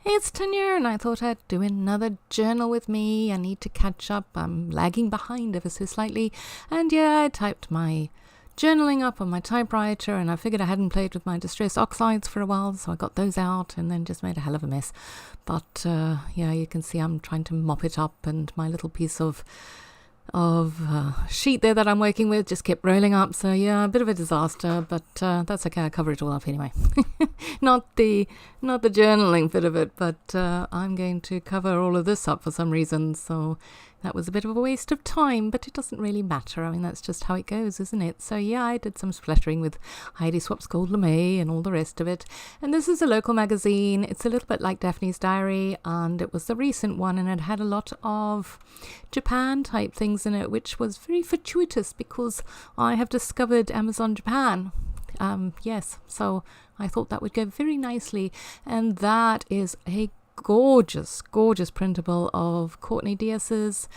It's Tanya, and I thought I'd do another journal with me. I need to catch up. I'm lagging behind ever so slightly. And yeah, I typed my journaling up on my typewriter, and I figured I hadn't played with my distress oxides for a while, so I got those out and then just made a hell of a mess. But yeah, you can see I'm trying to mop it up, and my little piece of sheet there that I'm working with just kept rolling up. So yeah, a bit of a disaster, but that's okay. I cover it all up anyway. not the journaling bit of it, but I'm going to cover all of this up for some reason. So that was a bit of a waste of time, but it doesn't really matter. I mean, that's just how it goes, isn't it? So yeah, I did some splattering with Heidi Swap's Gold LeMay and all the rest of it. And this is a local magazine. It's a little bit like Daphne's Diary, and it was the recent one, and it had a lot of Japan type things in it, which was very fortuitous because I have discovered Amazon Japan. Yes, so I thought that would go very nicely. And that is a gorgeous printable of Courtney Diaz's.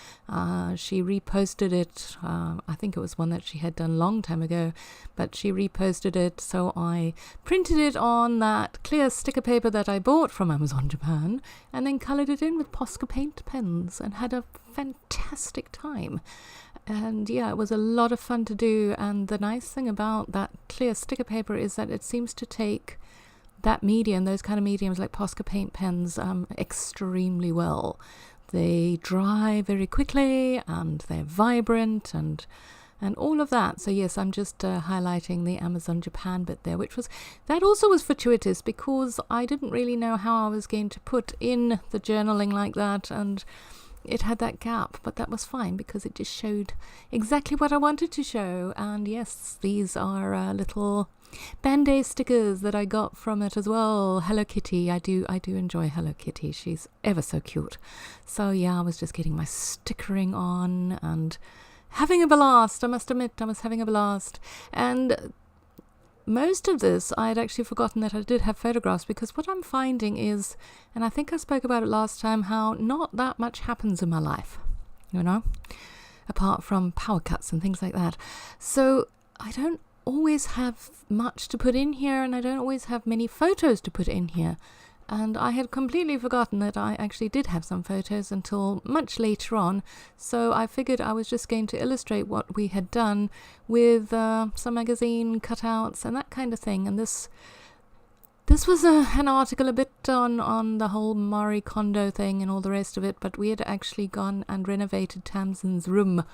She reposted it. I think it was one that she had done a long time ago, but she reposted it, so I printed it on that clear sticker paper that I bought from Amazon Japan, and then coloured it in with Posca paint pens and had a fantastic time. And yeah, it was a lot of fun to do. And the nice thing about that clear sticker paper is that it seems to take that medium, those kind of mediums like Posca paint pens, extremely well. They dry very quickly, and they're vibrant, and all of that. So yes, I'm just highlighting the Amazon Japan bit there, that also was fortuitous because I didn't really know how I was going to put in the journaling like that, and it had that gap, but that was fine because it just showed exactly what I wanted to show. And yes, these are little Band-Aid stickers that I got from it as well. Hello Kitty. I do enjoy Hello Kitty. She's ever so cute. So yeah, I was just getting my stickering on and having a blast. I must admit, I was having a blast. And most of this, I had actually forgotten that I did have photographs, because what I'm finding is, and I think I spoke about it last time, how not that much happens in my life, apart from power cuts and things like that. So I don't always have much to put in here, and I don't always have many photos to put in here. And I had completely forgotten that I actually did have some photos until much later on. So I figured I was just going to illustrate what we had done with some magazine cutouts and that kind of thing. And this was an article a bit on the whole Marie Kondo thing and all the rest of it. But we had actually gone and renovated Tamsin's room.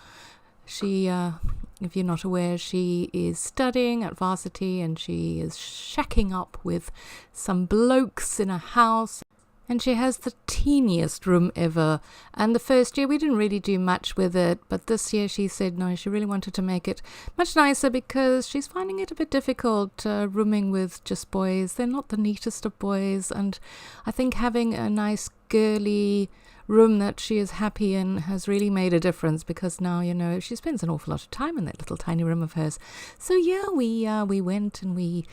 She, if you're not aware, she is studying at varsity, and she is shacking up with some blokes in a house, and she has the teeniest room ever. And the first year we didn't really do much with it, but this year she said no, she really wanted to make it much nicer because she's finding it a bit difficult rooming with just boys. They're not the neatest of boys, and I think having a nice girly room that she is happy in has really made a difference, because now she spends an awful lot of time in that little tiny room of hers. So yeah, we went and we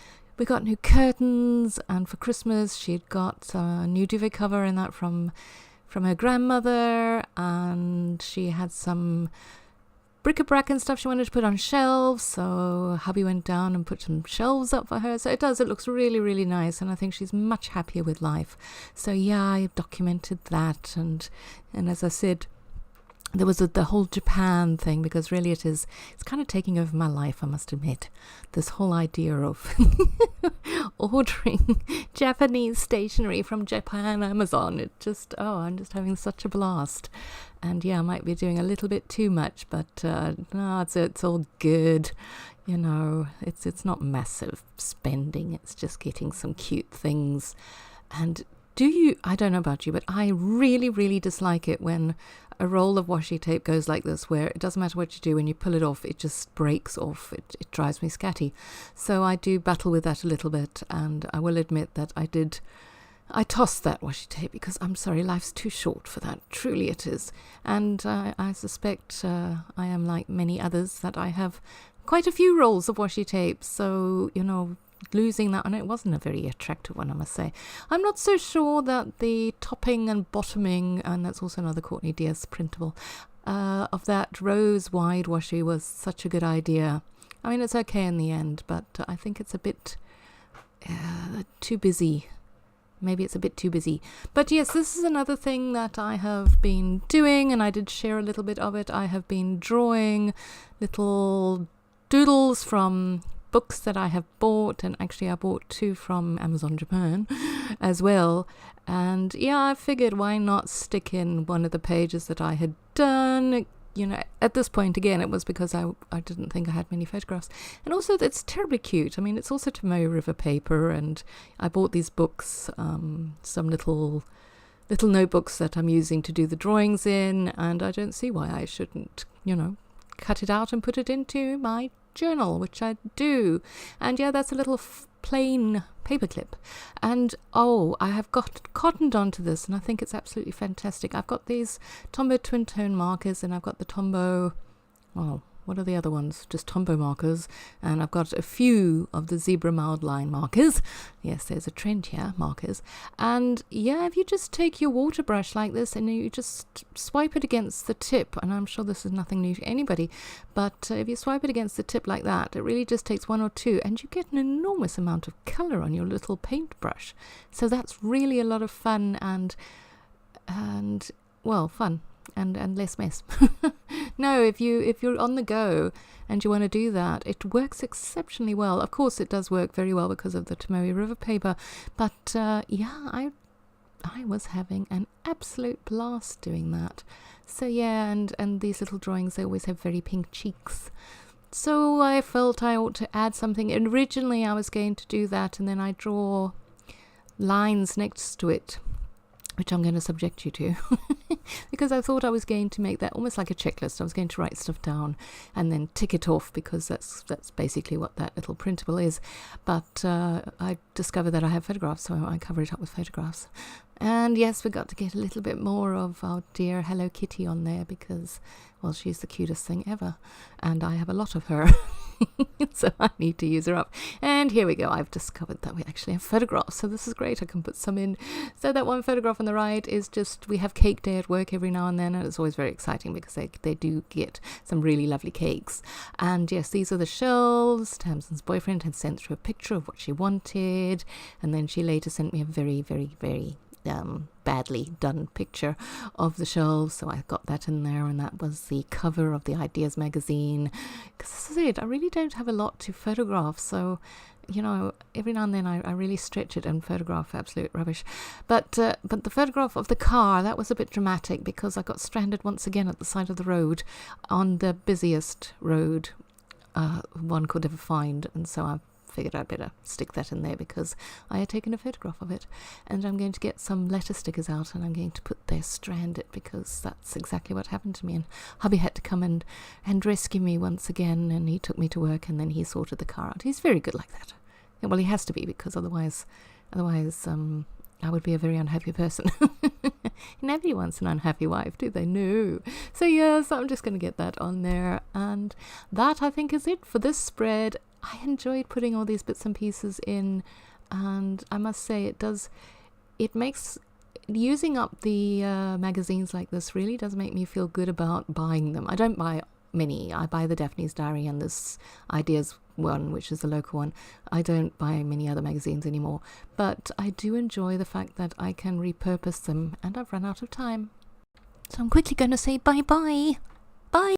got new curtains, and for Christmas she'd got a new duvet cover in that from her grandmother, and she had some bric-a-brac and stuff she wanted to put on shelves, so hubby went down and put some shelves up for her. So it looks really, really nice, and I think she's much happier with life. So yeah, I documented that, and as I said, there was the whole Japan thing, because really it's kind of taking over my life, I must admit. This whole idea of ordering Japanese stationery from Japan Amazon, I'm just having such a blast. And yeah, I might be doing a little bit too much, but no, it's all good. It's not massive spending. It's just getting some cute things. And I don't know about you, but I really, really dislike it when a roll of washi tape goes like this, where it doesn't matter what you do, when you pull it off, it just breaks off. It drives me scatty. So I do battle with that a little bit, and I will admit that I tossed that washi tape because, I'm sorry, life's too short for that. Truly it is. And I suspect I am like many others, that I have quite a few rolls of washi tape. So, losing that, and it wasn't a very attractive one, I must say. I'm not so sure that the topping and bottoming, and that's also another Courtney Diaz printable, of that rose wide washi was such a good idea. I mean, it's okay in the end, but I think it's a bit too busy maybe it's a bit too busy. But yes, this is another thing that I have been doing, and I did share a little bit of it. I have been drawing little doodles from books that I have bought, and actually I bought 2 from Amazon Japan as well. And yeah, I figured why not stick in one of the pages that I had done. You know, at this point, again, it was because I didn't think I had many photographs. And also, it's terribly cute. I mean, it's also Tomoe River paper, and I bought these books, some little notebooks that I'm using to do the drawings in, and I don't see why I shouldn't, cut it out and put it into my journal, which I do. And yeah, that's a little plain paperclip, and I have got cottoned onto this, and I think it's absolutely fantastic. I've got these Tombow twin tone markers, and I've got the Tombow, what are the other ones? Just Tombow markers. And I've got a few of the zebra mild line markers. Yes, there's a trend here, markers. And yeah, if you just take your water brush like this and you just swipe it against the tip, and I'm sure this is nothing new to anybody, but if you swipe it against the tip like that, it really just takes 1 or 2, and you get an enormous amount of colour on your little paintbrush. So that's really a lot of fun and fun. And less mess. No, if you're on the go and you want to do that, it works exceptionally well. Of course, it does work very well because of the Tomoe River paper. But I was having an absolute blast doing that. So yeah, and these little drawings, they always have very pink cheeks. So I felt I ought to add something. And originally, I was going to do that, and then I draw lines next to it, which I'm going to subject you to, because I thought I was going to make that almost like a checklist. I was going to write stuff down and then tick it off, because that's basically what that little printable is. But I discovered that I have photographs, so I cover it up with photographs. And yes, we got to get a little bit more of our dear Hello Kitty on there, because, well, she's the cutest thing ever, and I have a lot of her. So I need to use her up. And here we go. I've discovered that we actually have photographs, so this is great. I can put some in. So that one photograph on the right is just, we have cake day at work every now and then, and it's always very exciting because they do get some really lovely cakes. And yes, these are the shelves. Tamsin's boyfriend had sent through a picture of what she wanted, and then she later sent me a very, very, very badly done picture of the shelves, so I got that in there, and that was the cover of the Ideas magazine. Because as I said, I really don't have a lot to photograph, so every now and then I really stretch it and photograph absolute rubbish. But the photograph of the car, that was a bit dramatic, because I got stranded once again at the side of the road, on the busiest road one could ever find, and so I figured I'd better stick that in there, because I had taken a photograph of it. And I'm going to get some letter stickers out, and I'm going to put there stranded, because that's exactly what happened to me. And hubby had to come and rescue me once again, and he took me to work, and then he sorted the car out. He's very good like that. Well, he has to be, because otherwise I would be a very unhappy person. Nobody wants an unhappy wife, do they? No. So yes, I'm just going to get that on there. And that, I think, is it for this spread. I enjoyed putting all these bits and pieces in, and I must say it makes using up the magazines like this really does make me feel good about buying them. I don't buy many. I buy the Daphne's Diary and this Ideas one, which is the local one. I don't buy many other magazines anymore, but I do enjoy the fact that I can repurpose them, and I've run out of time. So I'm quickly going to say bye-bye. Bye.